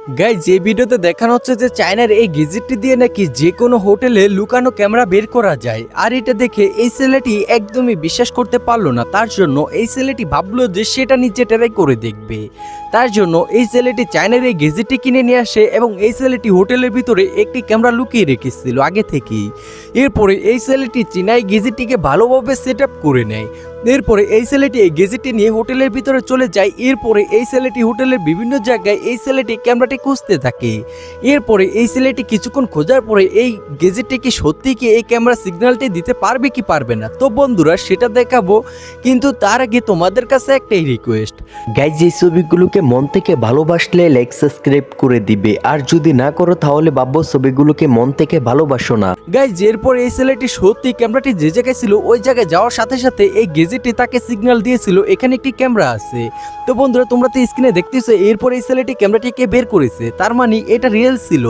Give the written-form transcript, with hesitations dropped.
Guys এই ভিডিওতে দেখানো হচ্ছে যে চায়নার এই গেজেটটি দিয়ে নাকি যে কোনো হোটেলে লুকানো ক্যামেরা বের করা যায়। আর এটা দেখে এই ছেলেটি একদমই বিশ্বাস করতে পারলো না। তার জন্য এই ছেলেটি ভাবলো যে সেটা নিজে ট্রাই করে দেখবে। তার জন্য এই ছেলেটি চায়নার এই গেজেটটি কিনে নিয়ে আসে এবং এই ছেলেটি হোটেলের ভিতরে একটি ক্যামেরা লুকিয়ে রেখেছিল আগে থেকেই। এরপরে এই ছেলেটি চীনাই গেজেটটিকে ভালোভাবে সেট আপ করে নেয়। এরপরে এই ছেলেটি এই গেজেটটি নিয়ে হোটেলের ভিতরে চলে যায়। এরপরে এই ছেলেটি হোটেলের বিভিন্ন জায়গায় এই ছেলেটি ক্যামেরাটি খুঁজতে থাকে। এরপরে এই ছেলেটি কিছুক্ষণ খোঁজার পরে এই গেজেটটি কি সত্যি কি এই ক্যামেরা সিগন্যালটি দিতে পারবে কি পারবে না, তো বন্ধুরা সেটা দেখাবো। কিন্তু তার আগে তোমাদের কাছে একটাই রিকোয়েস্ট, গাইজ এই ছবিগুলোকে মন থেকে ভালোবাসলে লাইক সাবস্ক্রাইব করে দিবে, আর যদি না করো তাহলে ভাববো ছবিগুলোকে মন থেকে ভালোবাসো না। গাইজ এরপর এই ছেলেটি সত্যি ক্যামেরাটি যে জায়গায় ছিল ওই জায়গায় যাওয়ার সাথে সাথে এই গেজেটটি তাকে সিগন্যাল দিয়েছিল এখানে একটি ক্যামেরা আছে। তো বন্ধুরা তোমরা তো স্ক্রিনে দেখতেছো, এরপর এই ছেলেটি ক্যামেরাটিকে বের করেছে, তার মানে এটা রিয়েল ছিল।